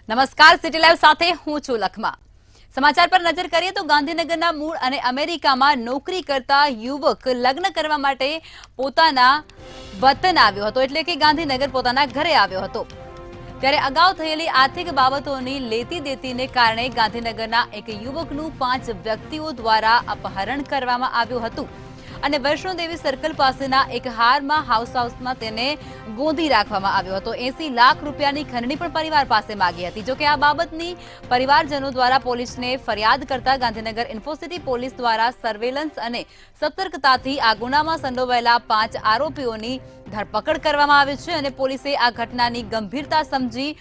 નમસ્કાર, city live સાથે હું છું લખમા। સમાચાર પર નજર કરીએ તો ગાંધીનગરના મૂળ અને અમેરિકામાં નોકરી કરતા યુવક લગ્ન કરવા માટે પોતાના વતન આવ્યો હતો, એટલે કે ગાંધીનગર પોતાના ઘરે આવ્યો હતો। ત્યારે અગાઉ થયેલી આર્થિક બાબતોની લેતી દેતીને કારણે ગાંધીનગરના એક યુવકનું 5 વ્યક્તિઓ દ્વારા અપહરણ કરવામાં આવ્યું હતું અને વૈષ્ણોદેવી સર્કલ પાસેના એક હાઉસમાં તેને ગોંધી રાખવામાં આવ્યો હતો। 80 લાખ રૂપિયાની ખંડણી પણ પરિવાર પાસે માંગી હતી। જો કે આ બાબતની પરિવારજનો દ્વારા પોલીસને ફરિયાદ કરતા ગાંધીનગર ઇન્ફોસિટી પોલીસ દ્વારા સર્વેલન્સ અને સતર્કતાથી આ ગુનામાં સંડોવાયેલા 5 આરોપીઓની ધરપકડ કરવામાં આવી છે અને પોલીસે આ ઘટનાની ગંભીરતા સમજી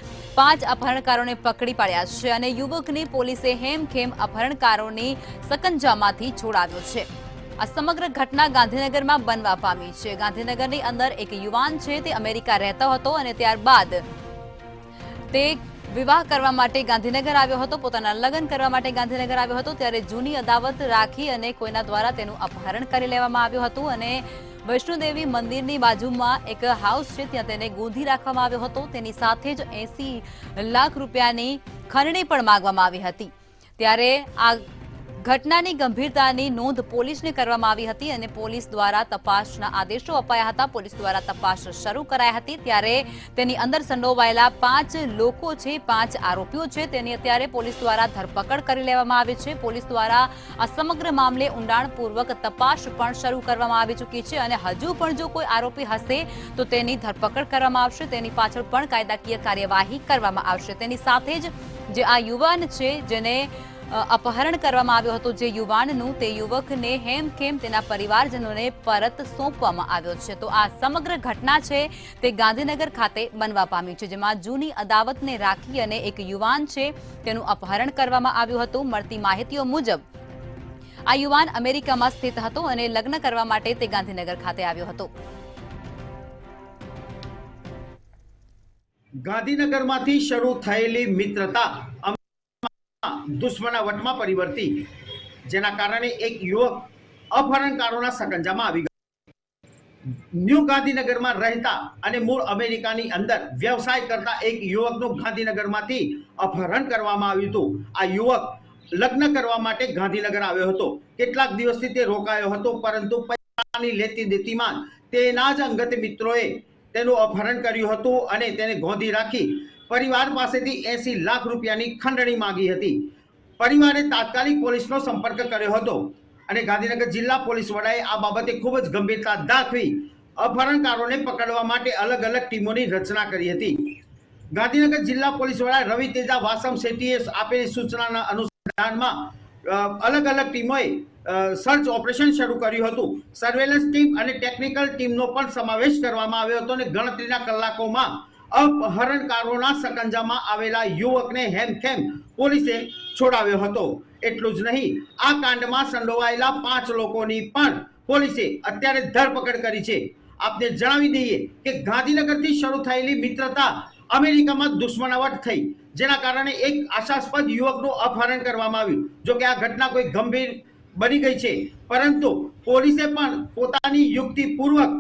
5 અપહરણકારોને પકડી પાડ્યા છે અને યુવકની પોલીસે હેમખેમ અપહરણકારોની સકંજામાંથી છોડાવ્યો છે। આ સમગ્ર ઘટના ગાંધીનગરમાં બનવા પામી છે। ગાંધીનગરની અંદર એક યુવાન છે, તે અમેરિકા રહેતો હતો અને ત્યારબાદ તે વિવાહ કરવા માટે ગાંધીનગર આવ્યો હતો, પોતાના લગ્ન કરવા માટે ગાંધીનગર આવ્યો હતો। ત્યારે જૂની અદાવત રાખી અને કોઈના દ્વારા તેનું અપહરણ કરી લેવામાં આવ્યું હતું અને વૈષ્ણોદેવી મંદિરની બાજુમાં એક હાઉસ છે, ત્યાં તેને ગોંધી રાખવામાં આવ્યો હતો। તેની સાથે જ 80 લાખ રૂપિયાની ખંડણી પણ માંગવામાં આવી હતી। ત્યારે આ ઘટનાની ગંભીરતાની નોંધ પોલીસને કરવામાં આવી હતી અને પોલીસ દ્વારા તપાસના આદેશો અપાયા હતા। પોલીસ દ્વારા તપાસ શરૂ કરાઈ હતી। ત્યારે તેની અંદર સંડોવાયેલા 5 લોકો છે, 5 આરોપીઓ છે, તેની અત્યારે પોલીસ દ્વારા ધરપકડ કરી લેવામાં આવી છે। પોલીસ દ્વારા આ સમગ્ર મામલે ઊંડાણપૂર્વક તપાસ પણ શરૂ કરવામાં આવી ચૂકી છે અને હજુ પણ જો કોઈ આરોપી હશે તો તેની ધરપકડ કરવામાં આવશે, તેની પાછળ પણ કાયદાકીય કાર્યવાહી કરવામાં આવશે। તેની સાથે જ જે આ યુવાન છે, જેને અપહરણ કરવામાં આવ્યો હતો, જે યુવાનનું, તે યુવકને હેમખેમ તેના પરિવારજનોને પરત સોંપવામાં આવ્યો છે। તો આ સમગ્ર ઘટના છે તે ગાંધીનગર ખાતે બનવા પામી છે, જેમાં જૂની અદાવતને રાખી અને એક યુવાન છે તેનું અપહરણ કરવામાં આવ્યું હતું। મળતી માહિતીઓ મુજબ આ યુવાન અમેરિકામાં સ્થિત હતો અને લગ્ન કરવા માટે તે ગાંધીનગર ખાતે આવ્યો હતો। ગાંધીનગરમાંથી શરૂ થયેલી મિત્રતા દુશ્મનાવટમાં પરિવર્તી, જેના કારણે એક યુવક અપહરણકારોના સકંજામાં આવી ગયો। ન્યૂ ગાંધીનગરમાં રહેતા અને મૂળ અમેરિકાની અંદર વ્યવસાય કરતા એક યુવકનું ગાંધીનગરમાંથી અપહરણ કરવામાં આવ્યું હતું। આ યુવક લગ્ન કરવા માટે ગાંધીનગર આવ્યો હતો। કેટલાક દિવસથી તે રોકાયો હતો, પરંતુ પૈસાની લેતી દેતીમાં તેના જ અંગત મિત્રોએ તેનું અપહરણ કર્યું હતું અને તેને ગોંધી રાખી પરિવાર પાસેથી 80 લાખ રૂપિયાની ખંડણી માંગી હતી। પરિવારે તાત્કાલિક પોલીસનો સંપર્ક કર્યો હતો અને ગાંધીનગર જિલ્લા પોલીસ વડાએ આ બાબતે ખૂબ જ ગંભીરતા દાખવી અપહરણકારોને પકડવા માટે અલગ અલગ ટીમોની રચના કરી હતી। ગાંધીનગર જિલ્લા પોલીસ વડા રવિ તેજા વાસમ શેટ્ટીએ આપેલી સૂચનાના અનુસંધાનમાં અલગ અલગ ટીમોએ સર્ચ ઓપરેશન શરૂ કર્યું હતું। સર્વેલન્સ ટીમ અને ટેકનિકલ ટીમનો પણ સમાવેશ કરવામાં આવ્યો હતો અને ગણતરીના કલાકોમાં અપહરણકારોના સકંજામાં આવેલા યુવકને હેમખેમ પોલીસે છોડાવ્યો હતો। એટલું જ નહીં, આ કાંડમાં સંડોવાયેલા 5 લોકોની પણ પોલીસે અત્યારે ધરપકડ કરી છે। આપને જણાવી દઈએ કે ગાંધીનગરથી શરૂ થયેલી મિત્રતા અમેરિકામાં દુશ્મનાવટ થઈ, જેના કારણે એક આશાસ્પદ યુવકનું અપહરણ કરવામાં આવ્યું। જો કે આ ઘટના કોઈ ગંભીર બની ગઈ છે, પરંતુ પોલીસે પણ પોતાની યુક્તિપૂર્વક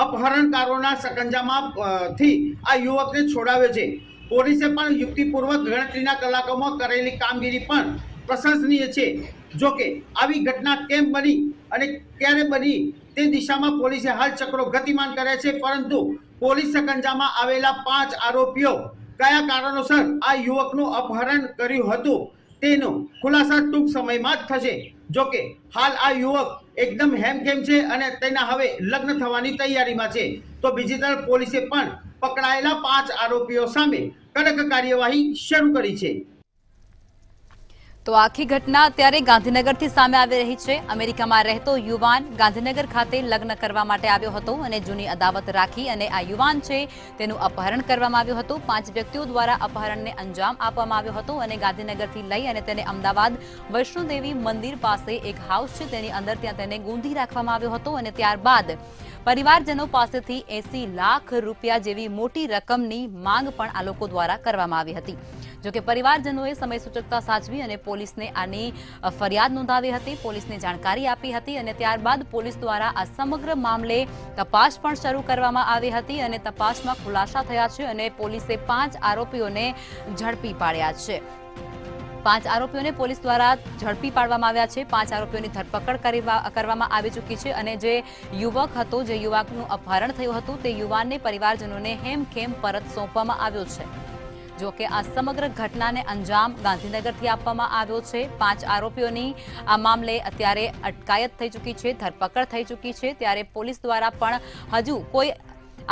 અપહરણકારોના સકંજામાં થી આ યુવકને છોડાવ્યો છે। પોલીસે પણ યુક્તિપૂર્વક ગણતરીના કલાકોમાં કરેલી કામગીરી પણ પ્રશંસનીય છે। જો કે આવી ઘટના કેમ બની અને ક્યારે બની તે દિશામાં પોલીસે હાલ ચક્રો ગતિમાન કર્યા છે, પરંતુ પોલીસ સકંજામાં આવેલા 5 આરોપીઓ કયા કારણોસર આ યુવકનું અપહરણ કર્યું હતું તેનો ખુલાસા ટૂંક સમયમાં જ થશે। જો કે હાલ આ યુવક એકદમ હેમખેમ છે અને તેના હવે લગ્ન થવાની તૈયારીમાં છે। તો બીજી તરફ પોલીસે પણ પકડાયેલા 5 આરોપીઓ સામે કડક કાર્યવાહી શરૂ કરી છે। તો આખી ઘટના અત્યારે ગાંધીનગરથી સામે આવી રહી છે। અમેરિકામાં રહેતો યુવાન ગાંધીનગર ખાતે લગ્ન કરવા માટે આવ્યો હતો અને જૂની અદાવત રાખી અને આ યુવાન છે તેનું અપહરણ કરવામાં આવ્યું હતું। 5 વ્યક્તિઓ દ્વારા અપહરણને અંજામ આપવામાં આવ્યો હતો અને ગાંધીનગરથી લઈ અને તેને અમદાવાદ વૈષ્ણોદેવી મંદિર પાસે એક હાઉસ છે, તેની અંદર ત્યાં તેને ગોંધી રાખવામાં આવ્યો હતો અને ત્યારબાદ પરિવારજનો પાસેથી 80 લાખ રૂપિયા જેવી મોટી રકમની માંગ પણ આ લોકો દ્વારા કરવામાં આવી હતી। જોકે પરિવારજનોએ સમય સૂચકતા સાચવી અને પોલીસને આની ફરિયાદ નોંધાવી હતી, પોલીસને જાણકારી આપી હતી અને ત્યારબાદ પોલીસ દ્વારા આ સમગ્ર મામલે તપાસ પણ શરૂ કરવામાં આવી હતી અને તપાસમાં ખુલાસા થયા છે અને પોલીસે 5 આરોપીઓને ઝડપી પાડ્યા છે. 5 આરોપીઓને પોલીસ દ્વારા ઝડપી પાડવામાં આવ્યા છે. 5 આરોપીઓની ધરપકડ કરવામાં આવી ચૂકી છે અને જે યુવક હતો, જે યુવકનું અપહરણ થયું હતું, તે યુવાનને પરિવારજનોને હેમખેમ પરત સોંપવામાં આવ્યો છે. જો કે આ સમગ્ર ઘટનાને અંજામ ગાંધીનગરથી આપવામાં આવ્યો છે. 5 આરોપીઓની આ મામલે અત્યારે અટકાયત થઈ ચૂકી છે, ધરપકડ થઈ ચૂકી છે. ત્યારે પોલીસ દ્વારા પણ હજુ કોઈ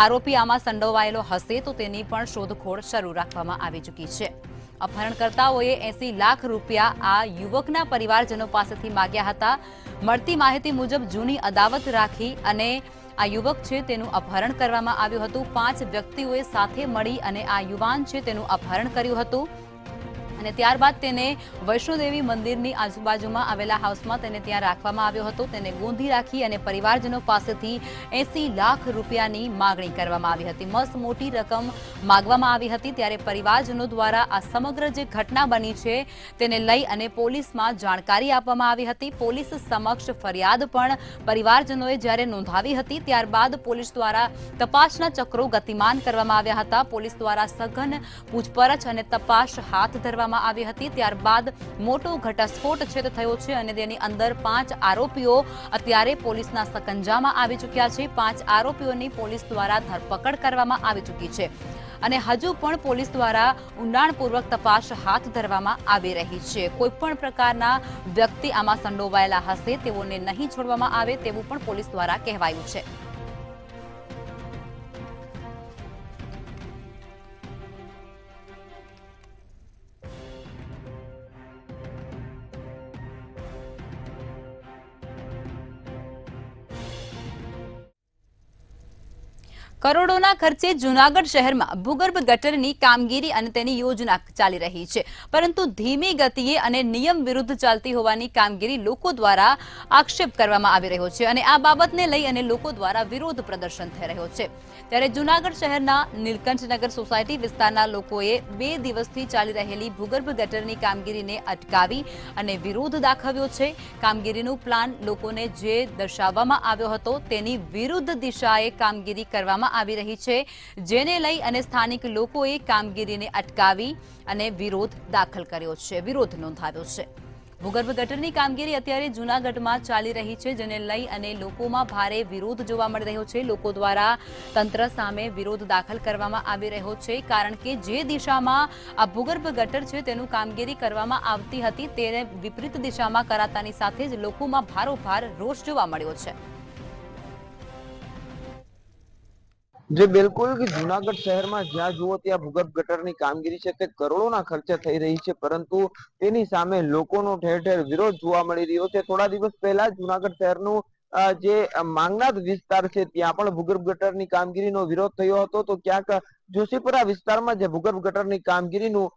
આરોપી આમાં સંડોવાયેલો હશે તો તેની પણ શોધખોળ શરૂ રાખવામાં આવી ચૂકી છે. અપહરણકર્તાઓએ 80 લાખ રૂપિયા આ યુવકના પરિવારજનો પાસેથી માંગ્યા હતા. મળતી માહિતી મુજબ જૂની અદાવત રાખી અને આ યુવક છે તેનું અપહરણ કરવામાં આવ્યું હતું. 5 વ્યક્તિઓએ સાથે મળી અને આ યુવાન છે તેનું અપહરણ કર્યું હતું અને ત્યારબાદ તેને વૈષ્ણોદેવી મંદિરની આજુબાજુમાં આવેલા હાઉસમાં તેને ત્યાં રાખવામાં આવ્યો હતો. તેને ગોંધી રાખી અને પરિવારજનો પાસેથી 80 લાખ રૂપિયાની માગણી કરવામાં આવી હતી. મસ્ત મોટી રકમ માંગવામાં આવી હતી. ત્યારે પરિવારજનો દ્વારા આ સમગ્ર જે ઘટના બની છે તેને લઈ અને પોલીસમાં જાણકારી આપવામાં આવી હતી. પોલીસ સમક્ષ ફરિયાદ પણ પરિવારજનોએ જ્યારે નોંધાવી હતી ત્યારબાદ પોલીસ દ્વારા તપાસના ચક્રો ગતિમાન કરવામાં આવ્યા હતા. પોલીસ દ્વારા સઘન પૂછપરછ અને તપાસ હાથ ધરવામાં આવી હતી. ત્યારબાદ મોટો ઘટસ્ફોટ છે તે થયો છે અને તેની અંદર 5 આરોપીઓ અત્યારે પોલીસના સકંજામાં આવી ચૂક્યા છે. 5 આરોપીઓની પોલીસ દ્વારા ધરપકડ કરવામાં આવી ચૂકી છે અને હજુ પણ પોલીસ દ્વારા ઊંડાણપૂર્વક તપાસ હાથ ધરવામાં આવી રહી છે. કોઈ પણ પ્રકારના વ્યક્તિ આમાં સંડોવાયેલા હશે તેઓને નહીં છોડવામાં આવે તેવું પણ પોલીસ દ્વારા કહેવાયું છે. કરોડોના ખર્ચે જૂનાગઢ શહેરમાં ભૂગર્ભ ગટરની કામગીરી અને તેની યોજના ચાલી રહી છે, પરંતુ ધીમી ગતિએ અને નિયમ વિરુદ્ધ ચાલતી હોવાની કામગીરી લોકો દ્વારા આક્ષેપ કરવામાં આવી રહ્યો છે અને આ બાબતને લઈ અને લોકો દ્વારા વિરોધ પ્રદર્શન થઈ રહ્યો છે. ત્યારે જૂનાગઢ શહેરના નીલકંઠનગર સોસાયટી વિસ્તારના લોકોએ 2 દિવસથી ચાલી રહેલી ભૂગર્ભ ગટરની કામગીરીને અટકાવી અને વિરોધ દાખવ્યો છે. કામગીરીનું પ્લાન લોકોને જે દર્શાવવામાં આવ્યો હતો તેની વિરુદ્ધ દિશાએ કામગીરી કરવામાં આવી રહી છે, જેને લઈ અને સ્થાનિક લોકોએ કામગીરીને અટકાવી અને વિરોધ દાખલ કર્યો છે, વિરોધ નોંધાવ્યો છે. ભૂગર્ભ ગટરની કામગીરી અત્યારે જૂનાગઢમાં ચાલી રહી છે, જેને લઈ અને લોકોમાં ભારે વિરોધ જોવા મળી રહ્યો છે. લોકો દ્વારા તંત્ર સામે વિરોધ દાખલ કરવામાં આવી રહ્યો છે, કારણ કે જે દિશામાં આ ભૂગર્ભ ગટર છે તેનું કામગીરી કરવામાં આવતી હતી તેને વિપરીત દિશામાં કરાતાની સાથે જ લોકોમાં ભારોભાર રોષ જોવા મળ્યો છે. જે બિલકુલ કે જૂનાગઢ શહેરમાં જ્યાં જુઓ ત્યાં ભૂગર્ભ ગટરની કામગીરી છે તે કરોડોના ખર્ચે થઈ રહી છે, પરંતુ તેની સામે લોકોનો ઠેર ઠેર વિરોધ જોવા મળી રહ્યો છે. થોડા દિવસ પહેલા જૂનાગઢ શહેરનું જે માંગનાથ વિસ્તાર છે ત્યાં પણ ભૂગર્ભ ગટરની કામગીરીનો વિરોધ થયો હતો. તો ક્યાંક જોશીપુરા વિસ્તારમાં જે ભૂગર્ભ ગટરની કામગીરીનું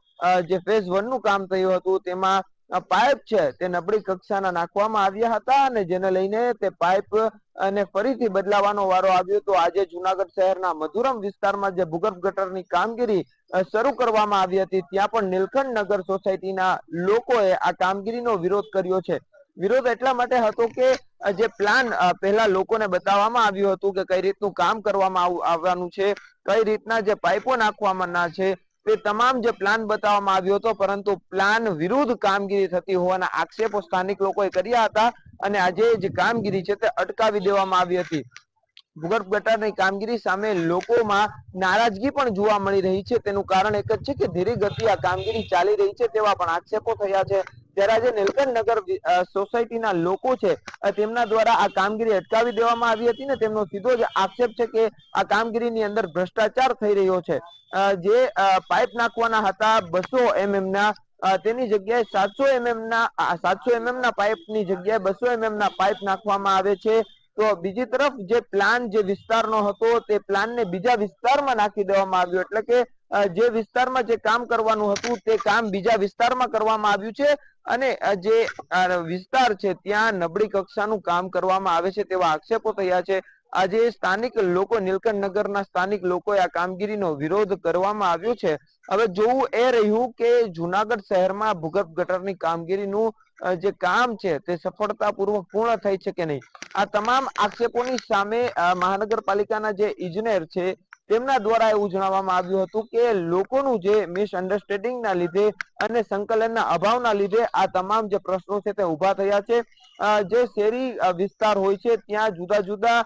જે ફેઝ 1 નું કામ થયું હતું તેમાં પાઇપ છે તે નબળી કક્ષાના નાખવામાં આવ્યા હતા અને જેને લઈને તે પાઇપ અને ફરીથી બદલાવાનો વારો આવ્યો. તો આજે જૂનાગઢ શહેરના મધુરમ વિસ્તારમાં જે ભૂગર્ભ ગટરની કામગીરી શરૂ કરવામાં આવી હતી ત્યાં પણ નીલકંઠ નગર સોસાયટીના લોકોએ આ કામગીરીનો વિરોધ કર્યો છે. વિરોધ એટલા માટે હતો કે જે પ્લાન પહેલા લોકોને બતાવવામાં આવ્યું હતું કે કઈ રીતનું કામ કરવામાં આવવાનું છે, કઈ રીતના જે પાઇપો નાખવાના છે, તે તમામ જે પ્લાન બતાવવામાં આવ્યો હતો, પરંતુ પ્લાન વિરુદ્ધ કામગીરી થતી હોવાના આક્ષેપો સ્થાનિક લોકોએ કર્યા હતા અને આજે જે કામગીરી છે તે અટકાવી દેવામાં આવી હતી. ભૂગર્ભ ગટરની કામગીરી સામે લોકોમાં નારાજગી પણ જોવા મળી રહી છે. તેનું કારણ એક જ છે કે ધીરી ગતિએ આ કામગીરી ચાલી રહી છે તેવા પણ આક્ષેપો થયા છે. ત્યારે આજે નીલકંઠ નગર સોસાયટીના લોકો છે તેમના દ્વારા આ કામગીરી અટકાવી દેવામાં આવી હતી ને તેમનો સીધો જ આક્ષેપ છે કે આ કામગીરીની અંદર ભ્રષ્ટાચાર થઈ રહ્યો છે. જે પાઇપ નાખવાના હતા 200 mm ના તેની જગ્યાએ 700 mm ના પાઇપની જગ્યાએ 200 mm ના પાઇપ નાખવામાં આવે છે. તો બીજી તરફ જે પ્લાન જે વિસ્તારનો હતો તે પ્લાનને બીજા વિસ્તારમાં નાખી દેવામાં આવ્યો, એટલે કે જે વિસ્તારમાં જે કામ કરવાનું હતું તે કામ બીજા વિસ્તારમાં કરવામાં આવ્યું છે અને જે વિસ્તાર છે ત્યાં નબળી કક્ષાનું કામ કરવામાં આવે છે તેવા આક્ષેપો થયા છે. આજે સ્થાનિક લોકો નીલકંઠ નગરના સ્થાનિક લોકોએ આ કામગીરીનો વિરોધ કરવામાં આવ્યો છે. હવે જોવું એ રહ્યું કે જુનાગઢ શહેરમાં ભૂગર્ભ ગટરની કામગીરીનું જે કામ છે તે સફળતાપૂર્વક પૂર્ણ થઈ છે કે નહીં. આ તમામ આક્ષેપોની સામે મહાનગરપાલિકાના જે ઇજનેર છે તેમના દ્વારા એવું જણાવવામાં આવ્યું હતું કે લોકોનું જે મિસઅન્ડરસ્ટેન્ડિંગના લીધે અને સંકલનના અભાવના લીધે આ તમામ જે પ્રશ્નો છે તે ઉભા થયા છે. જે શહેરી વિસ્તાર હોય છે ત્યાં જુદા જુદા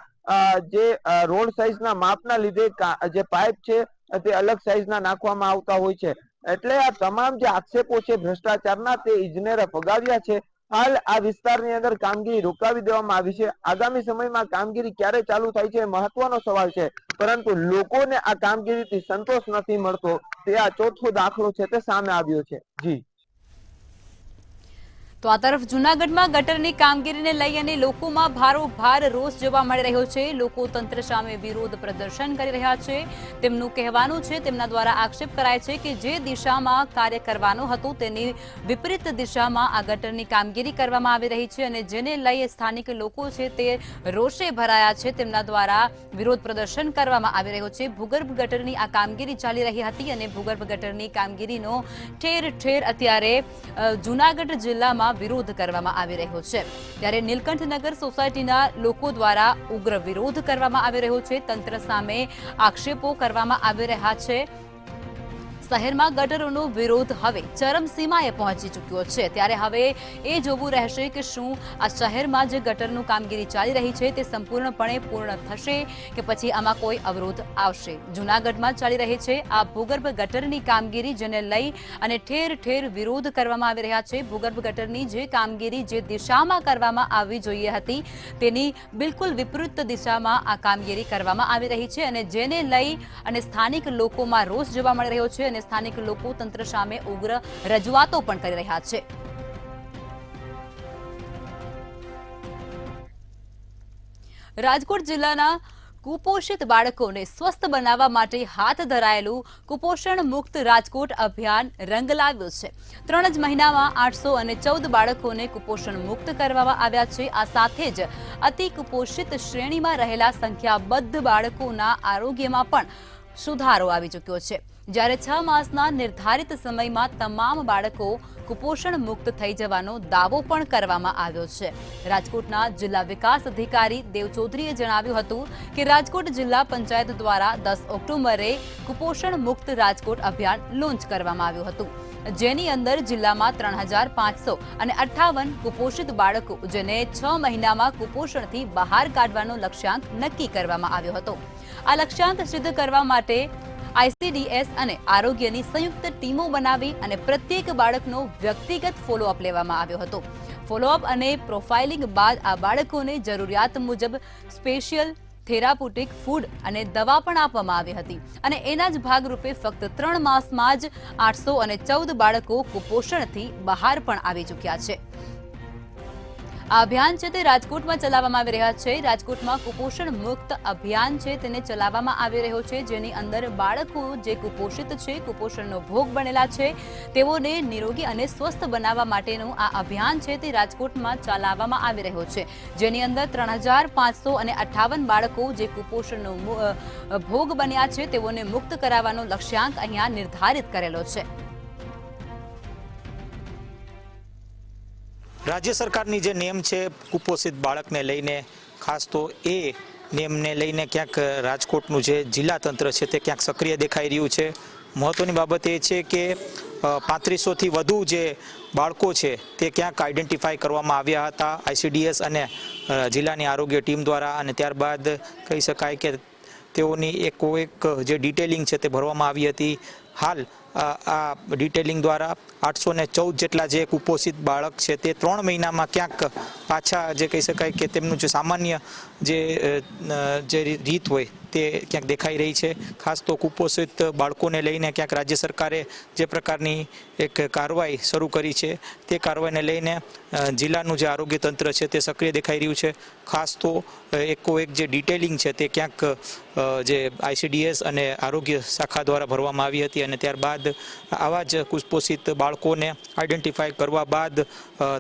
જે રોડ સાઇઝના માપના લીધે જે પાઇપ છે તે અલગ સાઇઝના નાખવામાં આવતા હોય છે. એટલે આ તમામ જે આક્ષેપો છે ભ્રષ્ટાચારના તે ઇજનેરે ફગાવ્યા છે. હાલ આ વિસ્તારની અંદર કામગીરી રોકાવી દેવામાં આવી છે. આગામી સમયમાં કામગીરી ક્યારે ચાલુ થાય છે મહત્વનો સવાલ છે, પરંતુ લોકોને આ કામગીરીથી સંતોષ નથી મળતો તે આ ચોથો દાખલો છે તે સામે આવ્યો છે. જી તો આ તરફ જૂનાગઢમાં ગટરની કામગીરીને લઈ અને લોકોમાં ભારોભાર રોષ જોવા મળી રહ્યો છે. લોકો તંત્ર સામે વિરોધ પ્રદર્શન કરી રહ્યા છે. તેમનું કહેવાનું છે, તેમના દ્વારા આક્ષેપ કરાય છે કે જે દિશામાં કાર્ય કરવાનું હતું તેની વિપરીત દિશામાં આ ગટરની કામગીરી કરવામાં આવી રહી છે અને જેને લઈ સ્થાનિક લોકો છે તે રોષે ભરાયા છે. તેમના દ્વારા વિરોધ પ્રદર્શન કરવામાં આવી રહ્યો છે. ભૂગર્ભ ગટરની આ કામગીરી ચાલી રહી હતી અને ભૂગર્ભ ગટરની કામગીરીનો ઠેર ઠેર અત્યારે જૂનાગઢ જિલ્લામાં વિરોધ કરવામાં આવી રહ્યો છે. ત્યારે નીલકંઠનગર સોસાયટીના લોકો દ્વારા ઉગ્ર વિરોધ કરવામાં આવી રહ્યો છે. તંત્ર સામે આક્ષેપો કરવામાં આવી રહ્યા છે. શહેરમાં ગટરોનો વિરોધ હવે ચરમસીમાએ પહોંચી ચૂક્યો છે. ત્યારે હવે એ જોવું રહેશે કે શું આ શહેરમાં જે ગટરનું કામગીરી ચાલી રહી છે તે સંપૂર્ણપણે પૂર્ણ થશે કે પછી આમાં કોઈ અવરોધ આવશે. જૂનાગઢમાં ચાલી રહી છે આ ભૂગર્ભ ગટરની કામગીરી, જેને લઈ અને ઠેર ઠેર વિરોધ કરવામાં આવી રહ્યા છે. ભૂગર્ભ ગટરની જે કામગીરી જે દિશામાં કરવામાં આવવી જોઈએ હતી તેની બિલકુલ વિપરીત દિશામાં આ કામગીરી કરવામાં આવી રહી છે અને જેને લઈ અને સ્થાનિક લોકોમાં રોષ જોવા મળી રહ્યો છે અને સ્થાનિક લોકો તંત્ર સામે ઉગ્ર રજૂઆતો પણ કરી રહ્યા છે. રાજકોટ જિલ્લાના કુપોષિત બાળકોને સ્વસ્થ બનાવવા માટે હાથ ધરાયેલું કુપોષણ મુક્ત રાજકોટ અભિયાન રંગ લાવ્યું છે. 3 જ મહિનામાં 814 બાળકોને કુપોષણ મુક્ત કરવામાં આવ્યા છે. આ સાથે જ અતિ કુપોષિત શ્રેણીમાં રહેલા સંખ્યાબંધ બાળકોના આરોગ્યમાં પણ સુધારો આવી ચૂક્યો છે. જ્યારે 6 માસના નિર્ધારિત સમયમાં તમામ બાળકો કુપોષણ મુક્ત થઈ જવાનો દાવો પણ કરવામાં આવ્યો છે. રાજકોટના જિલ્લા વિકાસ અધિકારી દેવ ચૌધરીએ જણાવ્યું હતું કે રાજકોટ જિલ્લા પંચાયત દ્વારા 10 ઓક્ટોબરે કુપોષણ મુક્ત રાજકોટ અભિયાન લોન્ચ કરવામાં આવ્યું હતું, જેની અંદર જિલ્લામાં 3558 કુપોષિત બાળકો જેને 6 મહિનામાં કુપોષણથી બહાર કાઢવાનો લક્ષ્યાંક નક્કી કરવામાં આવ્યો હતો. આ લક્ષ્યાંક સિદ્ધ કરવા માટે ICDS અને આરોગ્યની સંયુક્ત ટીમો બનાવી અને પ્રત્યેક બાળકનો વ્યક્તિગત ફોલોઅપ લેવામાં આવ્યો હતો. ફોલોઅપ અને પ્રોફાઇલિંગ બાદ આ બાળકોને જરૂરિયાત મુજબ સ્પેશિયલ થેરાપ્યુટિક ફૂડ અને દવા પણ આપવામાં આવી હતી અને એના જ ભાગરૂપે ફક્ત 3 માસમાં જ 814 બાળકો કુપોષણથી બહાર પણ આવી ચૂક્યા છે. આ અભિયાન છે તે રાજકોટમાં ચલાવવામાં આવી રહ્યા છે. રાજકોટમાં કુપોષણ મુક્ત અભિયાન છે તેને ચલાવવામાં આવી રહ્યો છે, જેની અંદર બાળકો જે કુપોષિત છે, કુપોષણનો ભોગ બનેલા છે, તેઓને નિરોગી અને સ્વસ્થ બનાવવા માટેનું આ અભિયાન છે તે રાજકોટમાં ચલાવવામાં આવી રહ્યો છે, જેની અંદર 3558 બાળકો જે કુપોષણનો ભોગ બન્યા છે તેઓને મુક્ત કરાવવાનો લક્ષ્યાંક અહીંયા નિર્ધારિત કરેલો છે. રાજ્ય સરકારની જે નેમ છે કુપોષિત બાળકને લઈને, ખાસ તો એ નેમને લઈને ક્યાંક રાજકોટનું જે જિલ્લા તંત્ર છે તે ક્યાંક સક્રિય દેખાઈ રહ્યું છે. મહત્વની બાબત એ છે કે 3500થી વધુ જે બાળકો છે તે ક્યાંક આઈડેન્ટિફાઈ કરવામાં આવ્યા હતા ICDS અને જિલ્લાની આરોગ્ય ટીમ દ્વારા, અને ત્યારબાદ કહી શકાય કે તેઓની એક જે ડિટેલિંગ છે તે ભરવામાં આવી હતી. હાલ આ ડિટેલિંગ દ્વારા 814 જેટલા જે કુપોષિત બાળક છે તે 3 મહિનામાં ક્યાંક પાછા જે કહી શકાય કે તેમનું જે સામાન્ય જે રીત હોય તે ક્યાંક દેખાઈ રહી છે. ખાસ તો કુપોષિત બાળકોને લઈને ક્યાંક રાજ્ય સરકારે જે પ્રકારની એક કાર્યવાહી શરૂ કરી છે તે કાર્યવાહીને લઈને જિલ્લાનું જે આરોગ્ય તંત્ર છે તે સક્રિય દેખાઈ રહ્યું છે. ખાસ તો એકોએક જે ડિટેલિંગ છે તે ક્યાંક જે ICDS અને આરોગ્ય શાખા દ્વારા ભરવામાં આવી હતી અને ત્યારબાદ આવા જ કુપોષિત બાળકોને આઈડેન્ટિફાઈ કરવા બાદ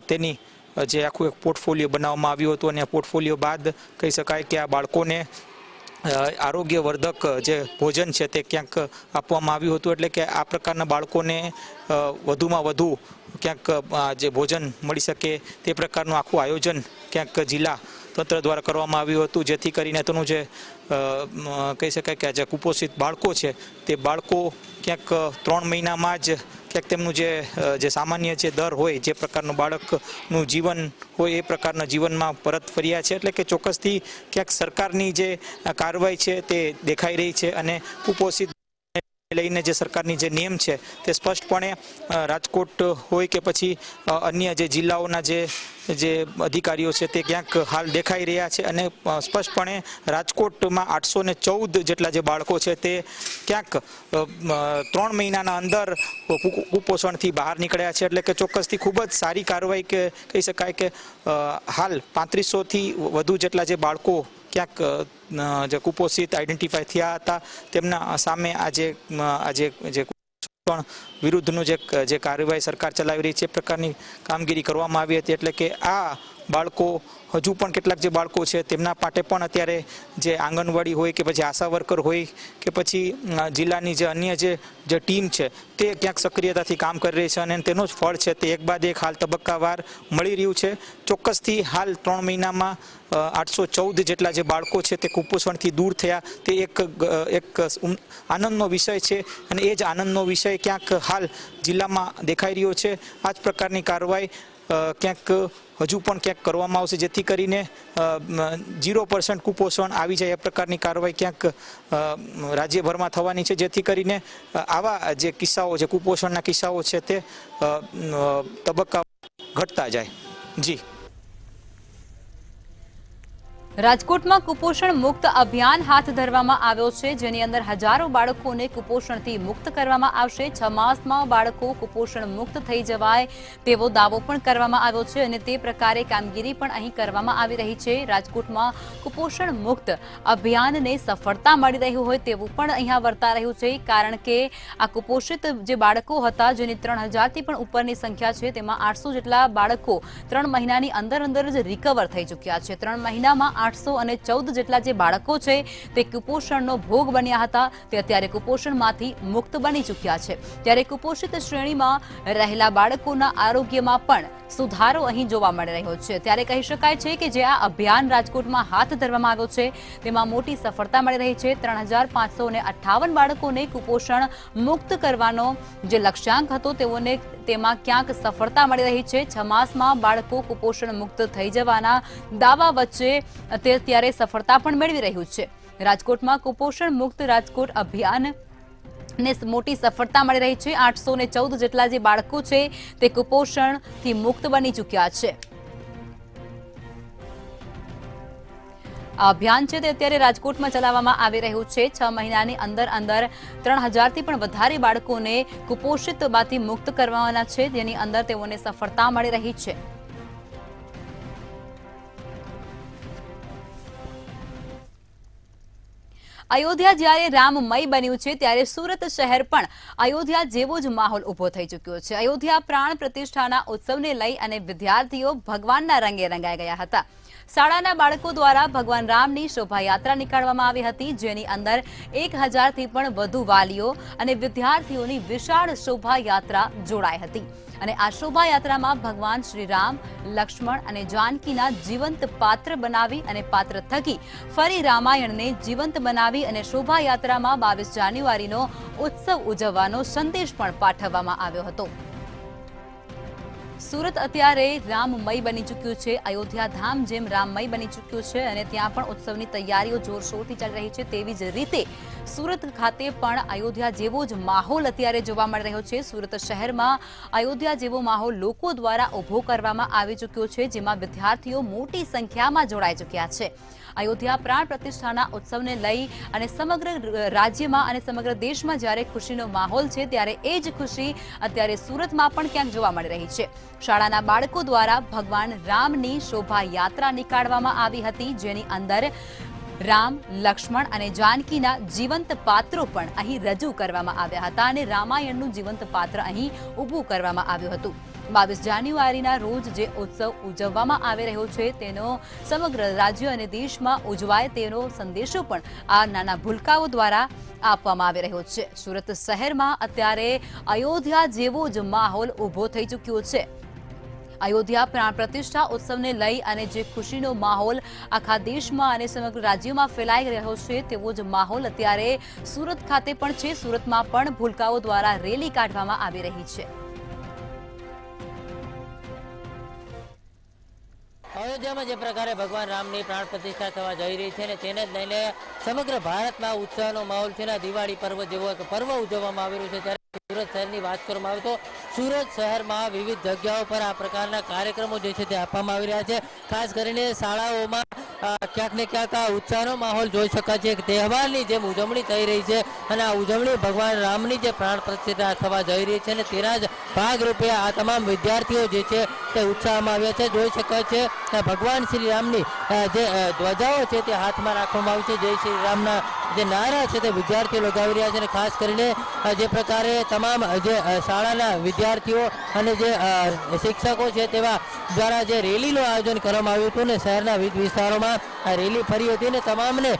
તેની જે આખું એક પોર્ટફોલિયો બનાવવામાં આવ્યું હતું અને આ પોર્ટફોલિયો બાદ કહી શકાય કે આ બાળકોને આરોગ્યવર્ધક જે ભોજન છે તે ક્યાંક આપવામાં આવ્યું હતું, એટલે કે આ પ્રકારના બાળકોને વધુમાં વધુ ક્યાંક જે ભોજન મળી શકે તે પ્રકારનું આખું આયોજન ક્યાંક જિલ્લા તંત્ર દ્વારા કરવામાં આવ્યું હતું, જેથી કરીને તેનું જે કહી શકાય કે જે કુપોષિત બાળકો છે તે બાળકો ક્યાંક 3 મહિનામાં જ ક્યાંક તેમનું જે સામાન્ય જે દર હોય, જે પ્રકારનું બાળકનું જીવન હોય એ પ્રકારના જીવનમાં પરત ફર્યા છે. એટલે કે ચોક્કસથી ક્યાંક સરકારની જે કાર્યવાહી છે તે દેખાઈ રહી છે અને કુપોષિત લઈને જે સરકારની જે નિયમ છે તે સ્પષ્ટપણે રાજકોટ હોય કે પછી અન્ય જે જિલ્લાઓના જે અધિકારીઓ છે તે ક્યાંક હાલ દેખાઈ રહ્યા છે અને સ્પષ્ટપણે રાજકોટમાં 814 જેટલા જે બાળકો છે તે ક્યાંક 3 મહિનાના અંદર કુપોષણથી બહાર નીકળ્યા છે. એટલે કે ચોક્કસથી ખૂબ જ સારી કાર્યવાહી કે કહી શકાય કે હાલ 3500થી વધુ જેટલા જે બાળકો ક્યાંક જે કુપોષિત આઈડેન્ટિફાય થયા હતા તેમના સામે આજે વિરુદ્ધનું જે કાર્યવાહી સરકાર ચલાવી રહી છે એ પ્રકારની કામગીરી કરવામાં આવી હતી. એટલે કે આ બાળકો હજુ પણ કેટલાક જે બાળકો છે તેમના માટે પણ અત્યારે જે આંગણવાડી હોય કે પછી આશા વર્કર હોય કે પછી જિલ્લાની જે અન્ય જે ટીમ છે તે ક્યાંક સક્રિયતાથી કામ કરી રહી છે અને તેનું જ ફળ છે તે એક બાદ એક હાલ તબક્કાવાર મળી રહ્યું છે. ચોક્કસથી હાલ 3 મહિનામાં 814 જેટલા જે બાળકો છે તે કુપોષણથી દૂર થયા તે એક આનંદનો વિષય છે અને એ જ આનંદનો વિષય ક્યાંક હાલ જિલ્લામાં દેખાઈ રહ્યો છે. આ જ પ્રકારની કાર્યવાહી ક્યાંક હજુ પણ ક્યાંક કરવામાં આવશે, જેથી કરીને 0% કુપોષણ આવી જાય એ પ્રકારની કાર્યવાહી ક્યાંક રાજ્યભરમાં થવાની છે, જેથી કરીને આવા જે કિસ્સાઓ છે કુપોષણના કિસ્સાઓ છે તે તબક્કા ઘટતા જાય. જી. રાજકોટમાં કુપોષણ મુક્ત અભિયાન હાથ ધરવામાં આવ્યો છે, જેની અંદર હજારો બાળકોને કુપોષણથી મુક્ત કરવામાં આવશે. 6 માસમાં બાળકો કુપોષણ મુક્ત થઈ જવાય તેવો દાવો પણ કરવામાં આવ્યો છે અને તે પ્રકારે કામગીરી પણ અહીં કરવામાં આવી રહી છે. રાજકોટમાં કુપોષણ મુક્ત અભિયાનને સફળતા મળી રહ્યું હોય તેવું પણ અહીંયા વર્તા રહ્યું છે, કારણ કે આ કુપોષિત જે બાળકો હતા જેની 3000થી પણ ઉપરની સંખ્યા છે તેમાં 800 જેટલા બાળકો 3 મહિનાની અંદર જ રિકવર થઈ ચૂક્યા છે. 3 મહિનામાં 814 જેટલા જે બાળકો છે તે કુપોષણનો ભોગ બન્યા હતા તે અત્યારે કુપોષણમાંથી મુક્ત બની ચૂક્યા છે. ત્યારે કુપોષિત શ્રેણીમાં રહેલા બાળકોના આરોગ્યમાં પણ સુધારો અહીં જોવા મળી રહ્યો છે. ત્યારે કહી શકાય છે કે જે આ અભિયાન રાજકોટમાં હાથ ધરવામાં આવ્યો છે તેમાં મોટી સફળતા મળી રહી છે. 3558 બાળકોને કુપોષણ મુક્ત કરવાનો જે લક્ષ્યાંક હતો તેમાં ક્યાંક સફળતા મળી રહી છે. 6 માસમાં બાળકો કુપોષણ મુક્ત થઈ જવાના દાવા વચ્ચે અત્યારે સફળતા પણ મેળવી રહ્યું છે. રાજકોટમાં કુપોષણ મુક્ત રાજકોટ અભિયાન ને મોટી સફળતા મળી રહી છે. 814 જેટલા જે બાળકો છે તે કુપોષણથી મુક્ત બની ચૂક્યા છે. આ અભિયાન છે તે અત્યારે રાજકોટમાં ચલાવવામાં આવી રહ્યું છે. 6 મહિનાની અંદર 3000થી પણ વધારે બાળકોને કુપોષિતમાંથી મુક્ત કરવાના છે, જેની અંદર તેઓને સફળતા મળી રહી છે. અયોધ્યા જ્યારે રામમય બન્યું છે ત્યારે સુરત શહેર પણ અયોધ્યા જેવો જ માહોલ ઉભો થઈ ચૂક્યો છે. અયોધ્યા પ્રાણ પ્રતિષ્ઠાના ઉત્સવને લઈ અને વિદ્યાર્થીઓ ભગવાનના રંગે રંગાઈ ગયા હતા. શાળાના બાળકો દ્વારા ભગવાન રામની શોભાયાત્રા નીકાળવામાં આવી હતી, જેની અંદર 1000થી પણ વધુ વાલીઓ અને વિદ્યાર્થીઓની વિશાળ શોભાયાત્રા જોડાઈ હતી અને આ શોભાયાત્રામાં ભગવાન શ્રી રામ, લક્ષ્મણ અને જાનકીના જીવંત પાત્ર બનાવી અને પાત્ર થકી ફરી રામાયણને જીવંત બનાવી અને શોભાયાત્રામાં 22 જાન્યુઆરીનો ઉત્સવ ઉજવવાનો સંદેશ પણ પાઠવવામાં આવ્યો હતો. સુરત અત્યારે રામમય બની ચૂક્યું છે. અયોધ્યા ધામ જેમ રામમય બની ચૂક્યું છે અને ત્યાં પણ ઉત્સવની તૈયારીઓ જોરશોરથી ચાલી રહી છે. તેવી જ રીતે સુરત ખાતે પણ અયોધ્યા જેવો જ માહોલ અત્યારે જોવા મળી રહ્યો છે. સુરત શહેરમાં અયોધ્યા જેવો માહોલ લોકો દ્વારા ઉભો કરવામાં આવી ચૂક્યો છે, જેમાં વિદ્યાર્થીઓ મોટી સંખ્યામાં જોડાઈ ચૂક્યા છે. અયોધ્યા પ્રાણ પ્રતિષ્ઠાના ઉત્સવને લઈ અને સમગ્ર રાજ્યમાં અને સમગ્ર દેશમાં જ્યારે ખુશીનો માહોલ છે ત્યારે એ જ ખુશી અત્યારે સુરતમાં પણ ક્યાંક જોવા મળી રહી છે. શાળાના બાળકો દ્વારા ભગવાન રામની શોભાયાત્રા નીકાળવામાં આવી હતી, જેની અંદર રામ, લક્ષ્મણ અને જાનકીના જીવંત પાત્રો પણ અહીં રજૂ કરવામાં આવ્યા હતા અને રામાયણનું જીવંત પાત્ર અહીં ઊભું કરવામાં આવ્યું હતું. 22 જાન્યુઆરીના રોજ જે ઉત્સવ ઉજવવામાં આવી રહ્યો છે તેનો સમગ્ર રાજ્ય અને દેશમાં ઉજવાય તેનો સંદેશો પણ આ નાના ભૂલકાઓ દ્વારા આપવામાં આવી રહ્યો છે। સુરત શહેરમાં અત્યારે અયોધ્યા જેવો જ માહોલ ઊભો થઈ ચૂક્યો છે। અયોધ્યા પ્રાણ પ્રતિષ્ઠા ઉત્સવને લઈ અને જે ખુશીનો માહોલ આખા દેશમાં અને સમગ્ર રાજ્યમાં ફેલાઈ રહ્યો છે તેવો જ માહોલ અત્યારે સુરત ખાતે પણ છે। સુરતમાં પણ ભૂલકાઓ દ્વારા રેલી કાઢવામાં આવી રહી છે। અયોધ્યામાં જે પ્રકારે ભગવાન રામની પ્રાણ પ્રતિષ્ઠા થવા જઈ રહી છે ને તેને જ લઈને સમગ્ર ભારતમાં ઉત્સાહનો માહોલ છે ને દિવાળી પર્વ જેવો એક પર્વ ઉજવવામાં આવી રહ્યું છે। ત્યારે સુરત શહેરની વાત કરવામાં આવે તો સુરત શહેરમાં વિવિધ જગ્યાઓ પર આ પ્રકારના કાર્યક્રમો જે છે તે આપવામાં આવી રહ્યા છે। ખાસ કરીને શાળાઓમાં ક્યાંક ને ક્યાંક આ ઉત્સાહનો માહોલ જોઈ શકાય છે। એક તહેવારની જેમ ઉજવણી થઈ રહી છે અને આ ઉજવણી ભગવાન રામની જે પ્રાણ પ્રતિષ્ઠા થવા જઈ રહી છે ને તેના જ ભાગરૂપે આ તમામ વિદ્યાર્થીઓ જે છે તે ઉત્સાહમાં આવ્યા છે। જોઈ શકાય છે કે ભગવાન શ્રી રામની જે ધ્વજાઓ છે તે હાથમાં રાખવામાં આવી છે। જય શ્રી રામના જે નારા છે તે વિદ્યાર્થીઓ લગાવી રહ્યા છે અને ખાસ કરીને જે પ્રકારે તમામ જે શાળાના વિદ્યાર્થીઓ અને જે શિક્ષકો છે તેવા દ્વારા જે રેલીનું આયોજન કરવામાં આવ્યું હતું ને શહેરના વિવિધ વિસ્તારોમાં આ રેલી ફરી હતી ને તમામને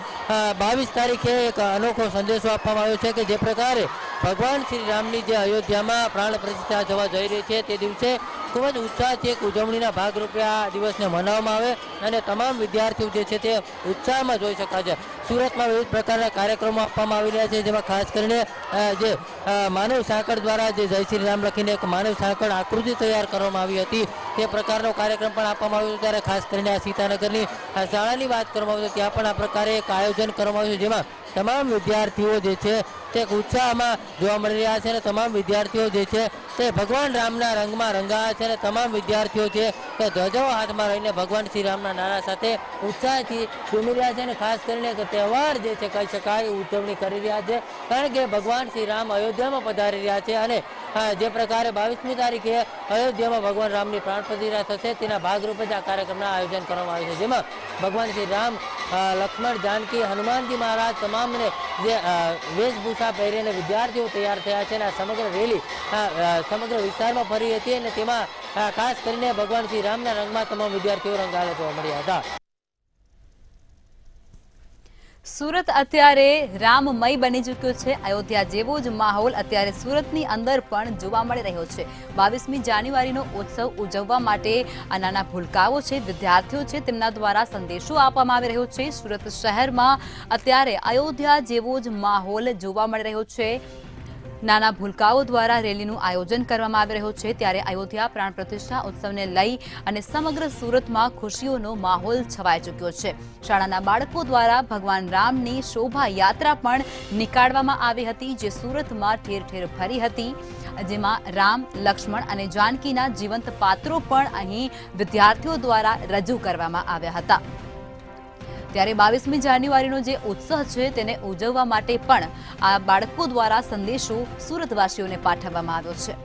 22 તારીખે એક અનોખો સંદેશો આપવામાં આવ્યો છે કે જે પ્રકારે ભગવાન શ્રી રામની જે અયોધ્યામાં પ્રાણ પ્રતિષ્ઠા થવા જઈ રહી છે તે દિવસે ખૂબ જ ઉત્સાહથી એક ઉજવણીના ભાગરૂપે આ દિવસને મનાવવામાં આવે અને તમામ વિદ્યાર્થીઓ જે છે તે ઉત્સાહમાં જોઈ શકાય છે। સુરતમાં વિવિધ પ્રકારના કાર્યક્રમો આપવામાં આવી રહ્યા છે જેમાં ખાસ કરીને જે માનવ સાંકળ દ્વારા જે જય શ્રી રામ લખીને એક માનવ સાંકળ આકૃતિ તૈયાર કરવામાં આવી હતી તે પ્રકારનો કાર્યક્રમ પણ આપવામાં આવ્યો। ત્યારે ખાસ કરીને આ સીતાનગરની શાળાની વાત કરવામાં આવે તો ત્યાં પણ આ પ્રકારે એક આયોજન કરવામાં આવ્યું છે જેમાં તમામ વિદ્યાર્થીઓ જે છે તે ઉત્સાહમાં જોવા મળી રહ્યા છે અને તમામ વિદ્યાર્થીઓ જે છે તે ભગવાન રામના રંગમાં રંગાયા છે અને તમામ વિદ્યાર્થીઓ છે તે ધ્વજાઓ હાથમાં રહીને ભગવાન શ્રી રામના નારા સાથે ઉત્સાહથી ઝૂમી રહ્યા છે અને ખાસ કરીને એક તહેવાર જે છે કહી શકાય ઉજવણી કરી રહ્યા છે કારણ કે ભગવાન શ્રી રામ અયોધ્યામાં પધારી રહ્યા છે અને જે પ્રકારે 22મી તારીખે અયોધ્યામાં ભગવાન રામની પ્રાણ પ્રતિષ્ઠા થશે તેના ભાગરૂપે જ આ કાર્યક્રમના આયોજન કરવામાં આવ્યું છે જેમાં ભગવાન શ્રી રામ લક્ષ્મણ જાનકી હનુમાનજી મહારાજ તમામને જે વેશભૂષા પહેરીને વિદ્યાર્થીઓ તૈયાર થયા છે અને આ સમગ્ર રેલી સમગ્ર વિસ્તારમાં ફરી હતી અને તેમાં ખાસ કરીને ભગવાન શ્રી રામના રંગમાં તમામ વિદ્યાર્થીઓ રંગાયેલા જોવા મળ્યા હતા। સુરત અત્યારે રામમય બની ચૂક્યો છે। અયોધ્યા જેવો જ માહોલ અત્યારે સુરતની અંદર પણ જોવા મળી રહ્યો છે। 22મી જાન્યુઆરીનો ઉત્સવ ઉજવવા માટે આ નાના ભૂલકાઓ છે વિદ્યાર્થીઓ છે તેમના દ્વારા સંદેશો આપવામાં આવી રહ્યો છે। સુરત શહેરમાં અત્યારે અયોધ્યા જેવો જ માહોલ જોવા મળી રહ્યો છે। નાના ભૂલકાઓ દ્વારા રેલીનું આયોજન કરવામાં આવી રહ્યું છે। ત્યારે અયોધ્યા પ્રાણ પ્રતિષ્ઠા ઉત્સવને લઈ અને સમગ્ર સુરતમાં ખુશીઓનો માહોલ છવાઈ ચૂક્યો છે। શાળાના બાળકો દ્વારા ભગવાન રામની શોભાયાત્રા પણ નીકાળવામાં આવી હતી જે સુરતમાં ઠેર ઠેર ફરી હતી જેમાં રામ લક્ષ્મણ અને જાનકીના જીવંત પાત્રો પણ અહીં વિદ્યાર્થીઓ દ્વારા રજૂ કરવામાં આવ્યા હતા। ત્યારે 22મી જાન્યુઆરીનો જે ઉત્સવ છે તેને ઉજવવા માટે પણ આ બાળકો દ્વારા સંદેશો સુરતવાસીઓને પાઠવવામાં આવ્યો છે।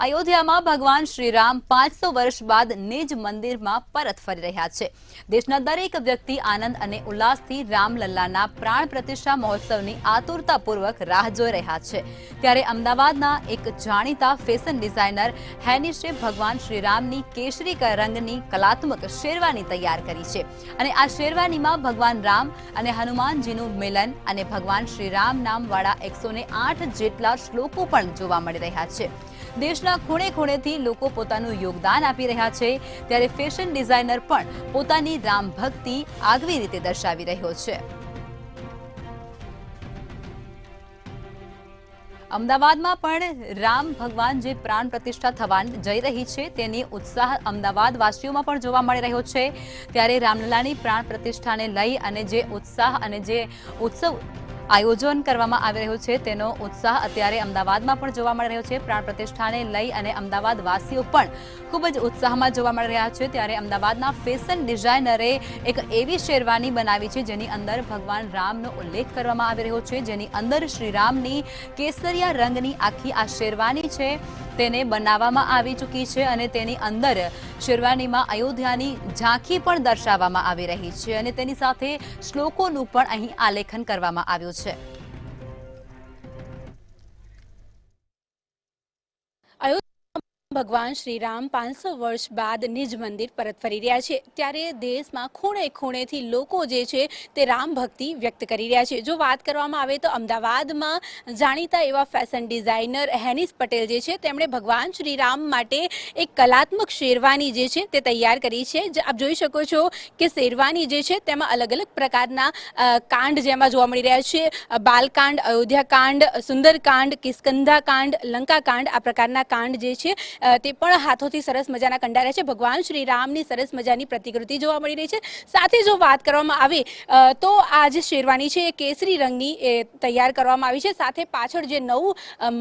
અયોધ્યામાં ભગવાન શ્રી રામ 500 વર્ષ બાદ નિજ મંદિરમાં પરત ફરી રહ્યા છે। દેશના દરેક વ્યક્તિ આનંદ અને ઉલ્લાસથી રામલલ્લાના પ્રાણ પ્રતિષ્ઠા મહોત્સવની આતુરતાપૂર્વક રાહ જોઈ રહ્યા છે। ત્યારે અમદાવાદના એક જાણીતા ફેશન ડિઝાઇનર હેનિશે ભગવાન શ્રી રામની કેસરી રંગની કલાત્મક શેરવાની તૈયાર કરી છે અને આ શેરવાનીમાં ભગવાન રામ અને હનુમાનજીનું મિલન અને ભગવાન શ્રી રામ નામવાળા 108 જેટલા શ્લોકો પણ જોવા મળી રહ્યા છે। દેશના ખૂણે ખૂણેથી લોકો પોતાનું યોગદાન આપી રહ્યા છે। ત્યારે ફેશન ડિઝાઇનર પણ પોતાની રામ ભક્તિ આગવી રીતે દર્શાવી રહ્યો છે। અમદાવાદમાં પણ રામ ભગવાન જે પ્રાણ પ્રતિષ્ઠા થવા જઈ રહી છે તેની ઉત્સાહ અમદાવાદ વાસીઓમાં પણ જોવા મળી રહ્યો છે। ત્યારે રામલલ્લાની પ્રાણ પ્રતિષ્ઠાને લઈ અને જે ઉત્સાહ અને જે ઉત્સવ આયોજન કરવામાં આવી રહ્યું છે તેનો ઉત્સાહ અત્યારે અમદાવાદમાં પણ જોવા મળી રહ્યો છે। પ્રાણ પ્રતિષ્ઠાને લઈ અને અમદાવાદ વાસીઓ પણ ખૂબ જ ઉત્સાહમાં જોવા મળી રહ્યા છે। ત્યારે અમદાવાદના ફેશન ડિઝાઇનરે એક એવી શેરવાની બનાવી છે જેની અંદર ભગવાન રામનો ઉલ્લેખ કરવામાં આવી રહ્યો છે જેની અંદર શ્રી રામની કેસરિયા રંગની આખી આ શેરવાની છે તેને બનાવવામાં આવી ચૂકી છે અને તેની અંદર શેરવાનીમાં અયોધ્યાની ઝાંખી પણ દર્શાવવામાં આવી રહી છે અને તેની સાથે શ્લોકોનું પણ અહીં આલેખન કરવામાં આવ્યું છે। ભગવાન શ્રી રામ 500 વર્ષ બાદ નિજ મંદિર પરત ફરી રહ્યા છે ત્યારે દેશમાં ખૂણે ખૂણેથી લોકો જે છે તે રામ ભક્તિ વ્યક્ત કરી રહ્યા છે। જો વાત કરવામાં આવે તો અમદાવાદમાં જાણીતા એવા ફેશન ડિઝાઇનર હેનિસ પટેલ જે છે તેમણે ભગવાન શ્રી રામ માટે એક કલાત્મક શેરવાની જે છે તે તૈયાર કરી છે। આપ જોઈ શકો છો કે શેરવાની જે છે તેમાં અલગ અલગ પ્રકારના કાંડ જેમાં જોવા મળી રહ્યા છે। બાલકાંડ, અયોધ્યાકાંડ, સુંદરકાંડ, કિસ્કંધાકાંડ, લંકાકાંડ આ પ્રકારના કાંડ જે છે તે પણ હાથોથી સરસ મજાના કંડાર્યા છે। ભગવાન શ્રી રામની સરસ મજાની પ્રતિકૃતિ જોવા મળી રહી છે। સાથે જો વાત કરવામાં આવે તો આ જે શેરવાની છે એ કેસરી રંગની તૈયાર કરવામાં આવી છે। સાથે પાછળ જે નવું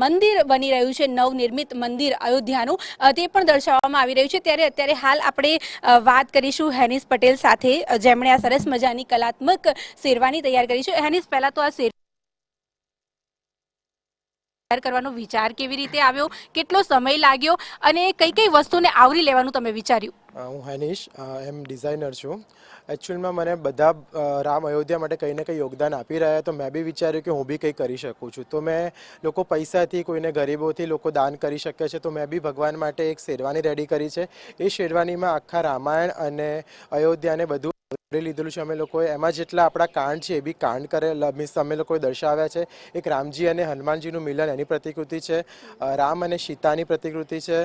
મંદિર બની રહ્યું છે, નવનિર્મિત મંદિર અયોધ્યાનું, તે પણ દર્શાવવામાં આવી રહ્યું છે। ત્યારે અત્યારે હાલ આપણે વાત કરીશું હેનિસ પટેલ સાથે, જેમણે આ સરસ મજાની કલાત્મક શેરવાની તૈયાર કરી છે। હેનિસ, પહેલા તો આ તૈયાર કરવાનો વિચાર કેવી રીતે આવ્યો, કેટલો સમય લાગ્યો અને કઈ કઈ વસ્તુને આવરી લેવાનું તમે વિચાર્યું? હું હેનિશ ડિઝાઇનર છું। એકચ્યુઅલમાં મને બધા રામ અયોધ્યા માટે કંઈ ને કંઈ યોગદાન આપી રહ્યા, તો મેં બી વિચાર્યું કે હું બી કંઈ કરી શકું છું। તો મેં લોકો પૈસાથી, કોઈને ગરીબોથી લોકો દાન કરી શકે છે, તો મેં બી ભગવાન માટે એક શેરવાની રેડી કરી છે। એ શેરવાનીમાં આખા રામાયણ અને અયોધ્યાને બધું લીધેલું છે અમે લોકોએ। એમાં જેટલા આપણા કાંડ છે એ બી કાંડ મીન્સ અમે લોકોએ દર્શાવ્યા છે। એક રામજી અને હનુમાનજીનું મિલન એની પ્રતિકૃતિ છે, રામ અને સીતાની પ્રતિકૃતિ છે,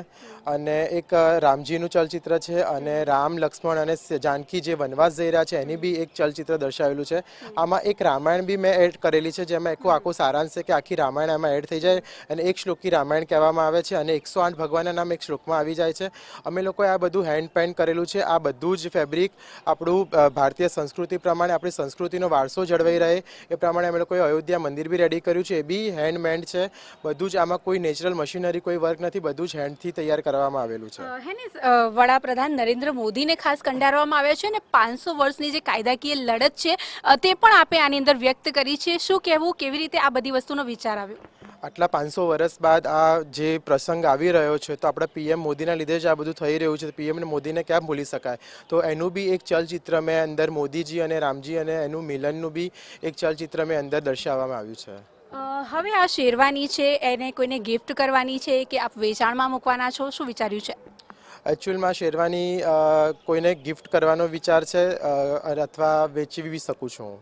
અને એક રામજીનું ચલચિત્ર છે, અને રામ, લક્ષ્મણ અને જાનકી જે વનવાસ જઈ રહ્યા છે એની બી એક ચલચિત્ર દર્શાવેલું છે। આમાં એક રામાયણ બી મેં એડ કરેલી છે, જેમાં આખો સારાંશ છે કે આખી રામાયણ એમાં એડ થઈ જાય અને એક શ્લોકી રામાયણ કહેવામાં આવે છે, અને 108 ભગવાનના નામ એક શ્લોકમાં આવી જાય છે। અમે લોકોએ આ બધું હેન્ડ પેઇન્ટ કરેલું છે। આ બધું જ ફેબ્રિક આપણું ભારતીય સંસ્કૃતિ પ્રમાણે, આપણી સંસ્કૃતિનો વારસો જળવાઈ રહે એ પ્રમાણે અમે લોકોએ અયોધ્યા મંદિર બી રેડી કર્યું છે, એ બી હેન્ડમેડ છે બધું જ। આમાં કોઈ નેચરલ મશીનરી, કોઈ વર્ક નથી, બધું જ હેન્ડથી તૈયાર કરવામાં આવેલું છે। હેનિસ, વડાપ્રધાન નરેન્દ્ર મોદીને ખાસ કંડારવામાં આવ્યા છે અને 500 વર્ષની જે કાયદાકીય લડત છે તે પણ આપે આની અંદર વ્યક્ત કરી છે। શું કહેવું, કેવી રીતે આ બધી વસ્તુનો વિચાર આવ્યો? આટલા 500 વર્ષ બાદ આ જે પ્રસંગ આવી રહ્યો છે, તો આપણા પીએમ મોદીના લીધે જ આ બધું થઈ રહ્યું છે। પીએમ મોદીને ક્યાં ભૂલી શકાય? તો એનું બી એક ચલચિત્ર મેં અંદર મોદીજી અને રામજી અને એનું મિલનનું બી એક ચલચિત્ર મેં અંદર દર્શાવવામાં આવ્યું છે। હવે આ શેરવાની છે એને કોઈને ગિફ્ટ કરવાની છે કે આપ વેચાણમાં મૂકવાના છો, શું વિચાર્યું છે? એકચ્યુઅલમાં શેરવાની કોઈને ગિફ્ટ કરવાનો વિચાર છે, અથવા વેચી બી શકું છું।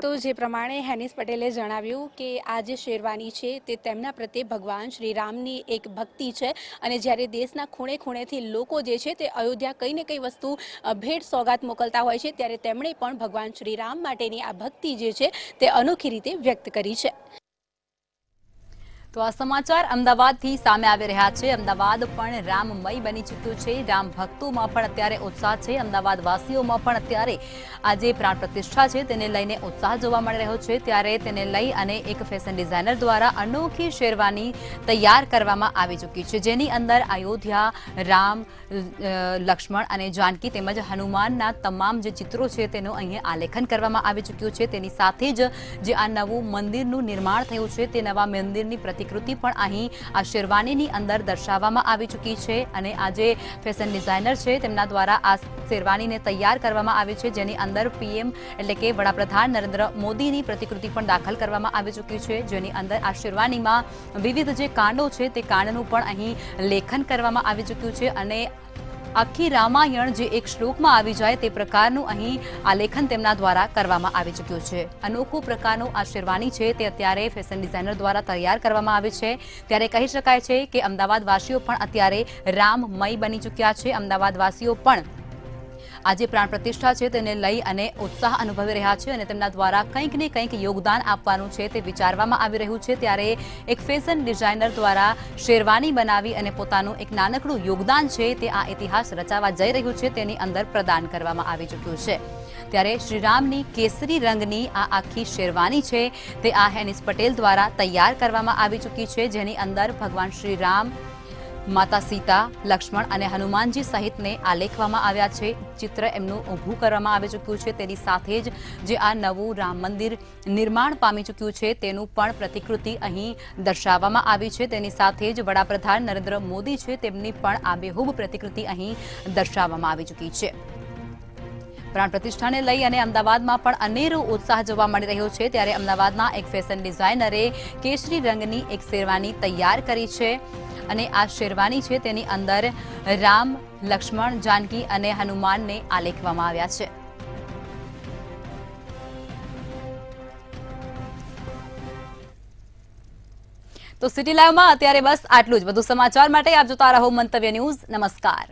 તો જે પ્રમાણે હેનિસ પટેલે જણાવ્યું કે આ જે શેરવાની છે તે તેમના પ્રત્યે ભગવાન શ્રી રામની એક ભક્તિ છે, અને જ્યારે દેશના ખૂણે ખૂણેથી લોકો જે છે તે અયોધ્યા કંઈ ને કંઈ વસ્તુ ભેટ સોગાત મોકલતા હોય છે, ત્યારે તેમણે પણ ભગવાન શ્રી રામ માટેની આ ભક્તિ જે છે તે અનોખી રીતે વ્યક્ત કરી છે। તો આ સમાચાર અમદાવાદથી સામે આવી રહ્યા છે। અમદાવાદ પણ રામમય બની ચૂક્યું છે। રામ ભક્તોમાં પણ અત્યારે ઉત્સાહ છે। અમદાવાદ વાસીઓમાં પણ અત્યારે આજે પ્રાણ પ્રતિષ્ઠા છે તેને લઈને ઉત્સાહ જોવા મળી રહ્યો છે। ત્યારે તેને લઈ અને એક ફેશન ડિઝાઇનર દ્વારા અનોખી શેરવાની તૈયાર કરવામાં આવી ચૂકી છે, જેની અંદર અયોધ્યા, રામ, લક્ષ્મણ અને જાનકી તેમજ હનુમાનના તમામ જે ચિત્રો છે તેનું અહીંયા આલેખન કરવામાં આવી ચૂક્યું છે। તેની સાથે જ જે આ નવું મંદિરનું નિર્માણ થયું છે તે નવા મંદિરની પ્રતિકૃતિ પણ અહીં આ શેરવાનીની અંદર દર્શાવવામાં આવી ચૂકી છે, અને આ જે ફેશન ડિઝાઇનર છે તેમના દ્વારા આ શેરવાનીને તૈયાર કરવામાં આવી છે, જેની અંદર પીએમ એટલે કે વડાપ્રધાન નરેન્દ્ર મોદીની પ્રતિકૃતિ પણ દાખલ કરવામાં આવી ચૂકી છે, જેની અંદર આ શેરવાનીમાં વિવિધ જે કાંડો છે તે કાંડનું પણ અહીં લેખન કરવામાં આવી ચૂક્યું છે, અને આખી રામાયણ જે એક શ્લોકમાં આવી જાય તે પ્રકારનું અહીં આલેખન તેમના દ્વારા કરવામાં આવી ચૂક્યું છે। અનોખો પ્રકારનું આ શેરવાની છે તે અત્યારે ફેશન ડિઝાઇનર દ્વારા તૈયાર કરવામાં આવી છે। ત્યારે કહી શકાય છે કે અમદાવાદ વાસીઓ પણ અત્યારે રામમય બની ચૂક્યા છે। અમદાવાદ વાસીઓ પણ આજે પ્રાણ પ્રતિષ્ઠા છે તેને લઈ અને ઉત્સાહ અનુભવી રહ્યા છે, અને તેમના દ્વારા કંઈક ને કંઈક યોગદાન આપવાનું છે તે વિચારવામાં આવી રહ્યું છે। ત્યારે એક ફેશન ડિઝાઇનર દ્વારા શેરવાની બનાવી અને પોતાનું એક નાનકડું યોગદાન છે તે આ ઇતિહાસ રચાવા જઈ રહ્યું છે તેની અંદર પ્રદાન કરવામાં આવી ચૂક્યું છે। ત્યારે શ્રીરામની કેસરી રંગની આ આખી શેરવાની છે તે આ હેનિસ પટેલ દ્વારા તૈયાર કરવામાં આવી ચૂકી છે, જેની અંદર ભગવાન શ્રી રામ, માતા સીતા, લક્ષ્મણ અને હનુમાનજી સહિતને આલેખવામાં આવ્યા છે। ચિત્ર એમનું ઊભું કરવામાં આવી ચૂક્યું છે। તેની સાથે જ જે આ નવું રામ મંદિર નિર્માણ પામી ચૂક્યું છે તેનું પણ પ્રતિકૃતિ અહીં દર્શાવવામાં આવી છે। તેની સાથે જ વડાપ્રધાન નરેન્દ્ર મોદી છે તેમની પણ આબેહૂબ પ્રતિકૃતિ અહીં દર્શાવવામાં આવી ચૂકી છે। પ્રાણ પ્રતિષ્ઠાને લઈ અને અમદાવાદમાં પણ અનેરો ઉત્સાહ જોવા મળી રહ્યો છે. ત્યારે અમદાવાદના એક ફેશન ડિઝાઇનરે કેસરી રંગની એક શેરવાની તૈયાર કરી છે અને આ શેરવાની છે તેની અંદર રામ, લક્ષ્મણ, જાનકી અને હનુમાનને આલેખવામાં આવ્યા છે. તો સિટી લાઈવમાં અત્યારે બસ આટલું જ. વધુ સમાચાર માટે આપ જોતા રહો મંતવ્ય ન્યૂઝ. નમસ્કાર.